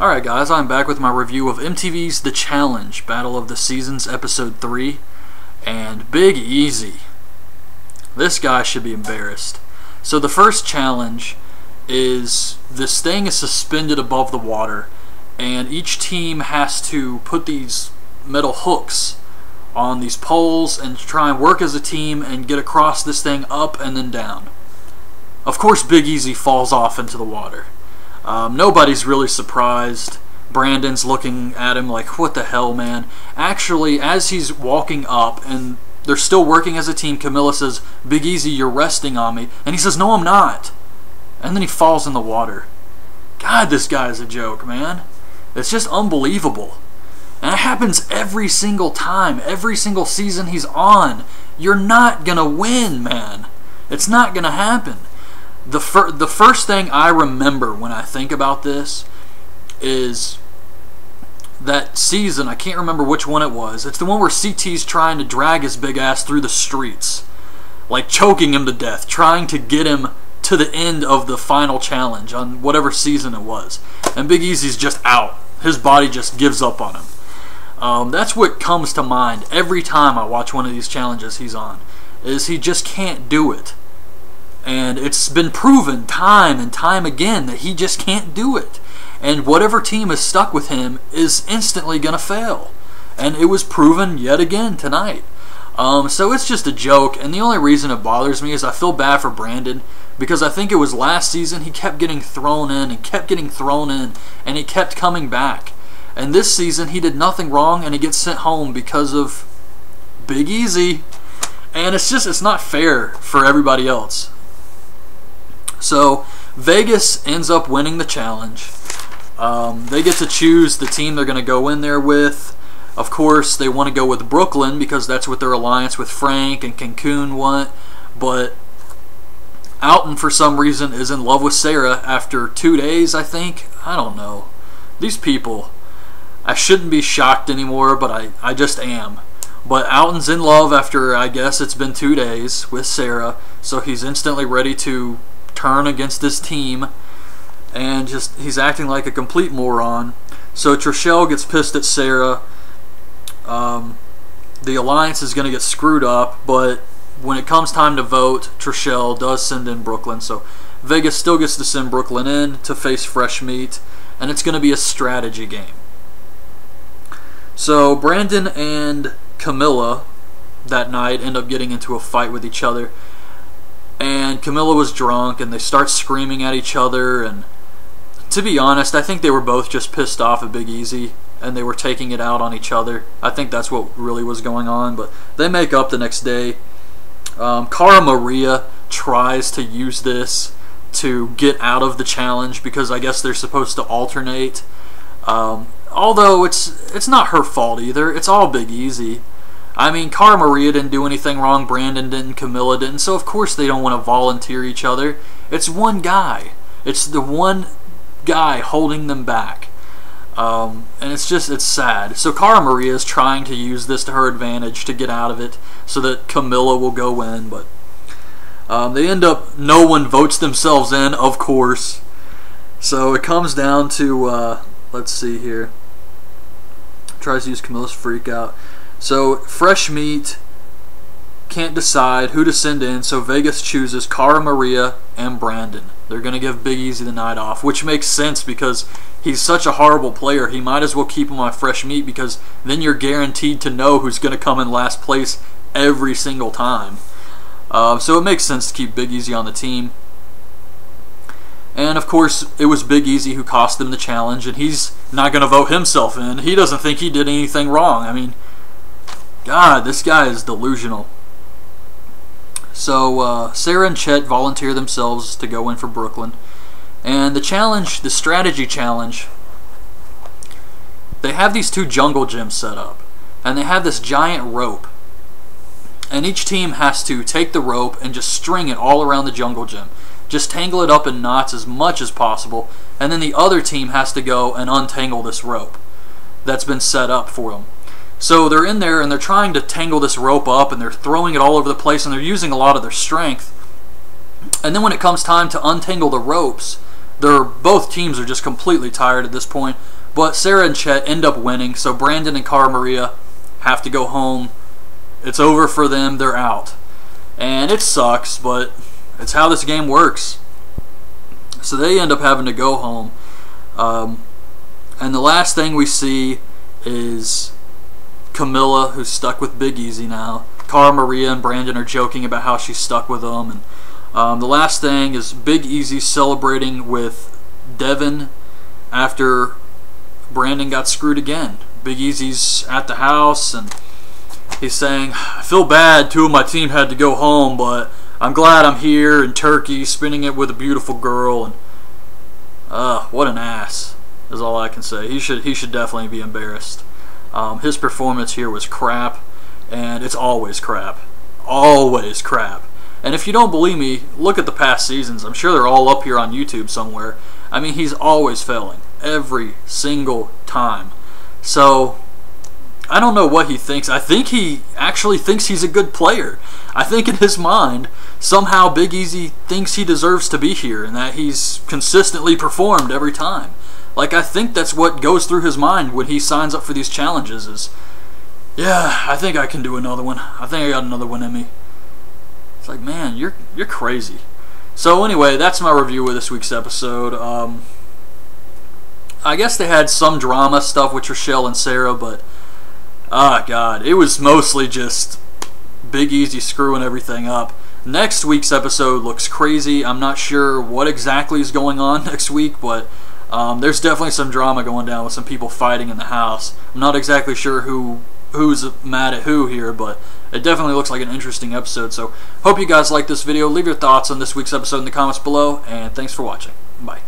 Alright guys, I'm back with my review of MTV's The Challenge, Battle of the Seasons, Episode 3, and Big Easy. This guy should be embarrassed. So the first challenge is this thing is suspended above the water, and each team has to put these metal hooks on these poles and try and work as a team and get across this thing up and then down. Of course Big Easy falls off into the water. Nobody's really surprised. Brandon's looking at him like, what the hell, man? Actually, as he's walking up and they're still working as a team, Camilla says, Big Easy, you're resting on me. And he says, no, I'm not. And then he falls in the water. God, this guy is a joke, man. It's just unbelievable. And it happens every single time, every single season he's on. You're not going to win, man. It's not going to happen. The first thing I remember when I think about this is that season. I can't remember which one it was. It's the one where CT's trying to drag his big ass through the streets, like choking him to death, trying to get him to the end of the final challenge on whatever season it was. And Big Easy's just out. His body just gives up on him. That's what comes to mind every time I watch one of these challenges he's on, is he just can't do it. And it's been proven time and time again that he just can't do it. And whatever team is stuck with him is instantly going to fail. And it was proven yet again tonight. So it's just a joke. And the only reason it bothers me is I feel bad for Brandon, because I think it was last season he kept getting thrown in and kept getting thrown in, and he kept coming back. And this season he did nothing wrong and he gets sent home because of Big Easy. And it's not fair for everybody else. So Vegas ends up winning the challenge. They get to choose the team they're going to go in there with. Of course, they want to go with Brooklyn because that's what their alliance with Frank and Cancun want. But Alton, for some reason, is in love with Sarah after 2 days, I think. I don't know. These people, I shouldn't be shocked anymore, but I just am. But Alton's in love after, I guess, it's been 2 days with Sarah. So he's instantly ready to turn against this team, and he's acting like a complete moron. So Trishelle gets pissed at Sarah. The alliance is going to get screwed up, but when it comes time to vote, Trishelle does send in Brooklyn. So Vegas still gets to send Brooklyn in to face Fresh Meat, and it's going to be a strategy game. So Brandon and Camilla that night end up getting into a fight with each other. And Camilla was drunk, and they start screaming at each other. And to be honest, I think they were both just pissed off at Big Easy, and they were taking it out on each other. I think that's what really was going on. But they make up the next day. Cara Maria tries to use this to get out of the challenge because I guess they're supposed to alternate. Although it's not her fault either. It's all Big Easy. I mean, Cara Maria didn't do anything wrong, Brandon didn't, Camilla didn't, so of course they don't want to volunteer each other. It's one guy. It's the one guy holding them back. And it's sad. So Cara Maria is trying to use this to her advantage to get out of it so that Camilla will go in, but they end up, no one votes themselves in, of course. So it comes down to, let's see here. Tries to use Camilla's freak out. So Fresh Meat can't decide who to send in, so Vegas chooses Cara Maria and Brandon. They're going to give Big Easy the night off, which makes sense because he's such a horrible player. He might as well keep him on Fresh Meat because then you're guaranteed to know who's going to come in last place every single time. So it makes sense to keep Big Easy on the team. And of course, it was Big Easy who cost them the challenge, and he's not going to vote himself in. He doesn't think he did anything wrong. I mean, God, this guy is delusional. So Sarah and Chet volunteer themselves to go in for Brooklyn. And the challenge, the strategy challenge, they have these 2 jungle gyms set up. And they have this giant rope. And each team has to take the rope and just string it all around the jungle gym. Just tangle it up in knots as much as possible. And then the other team has to go and untangle this rope that's been set up for them. So they're in there and they're trying to tangle this rope up, and they're throwing it all over the place, and they're using a lot of their strength. And then when it comes time to untangle the ropes, both teams are just completely tired at this point. But Sarah and Chet end up winning, so Brandon and Cara Maria have to go home. It's over for them. They're out. And it sucks, but it's how this game works. So they end up having to go home. And the last thing we see is Camilla, who's stuck with Big Easy now. Cara Maria and Brandon are joking about how she's stuck with him. And the last thing is Big Easy celebrating with Devin after Brandon got screwed again. Big Easy's at the house and he's saying, I feel bad 2 of my team had to go home, but I'm glad I'm here in Turkey spending it with a beautiful girl. And what an ass is all I can say. He should definitely be embarrassed. His performance here was crap, and it's always crap. Always crap. And if you don't believe me, look at the past seasons. I'm sure they're all up here on YouTube somewhere. I mean, he's always failing. Every single time. So, I don't know what he thinks. I think he actually thinks he's a good player. I think in his mind, somehow Big Easy thinks he deserves to be here and that he's consistently performed every time. Like, I think that's what goes through his mind when he signs up for these challenges is, yeah, I think I can do another one. I think I got another one in me. It's like, man, you're crazy. So anyway, that's my review of this week's episode. I guess they had some drama stuff with Rochelle and Sarah, but God, it was mostly just Big Easy screwing everything up. Next week's episode looks crazy. I'm not sure what exactly is going on next week, but there's definitely some drama going down with some people fighting in the house. I'm not exactly sure who's mad at who here, but it definitely looks like an interesting episode. So hope you guys like this video. Leave your thoughts on this week's episode in the comments below, and thanks for watching. Bye.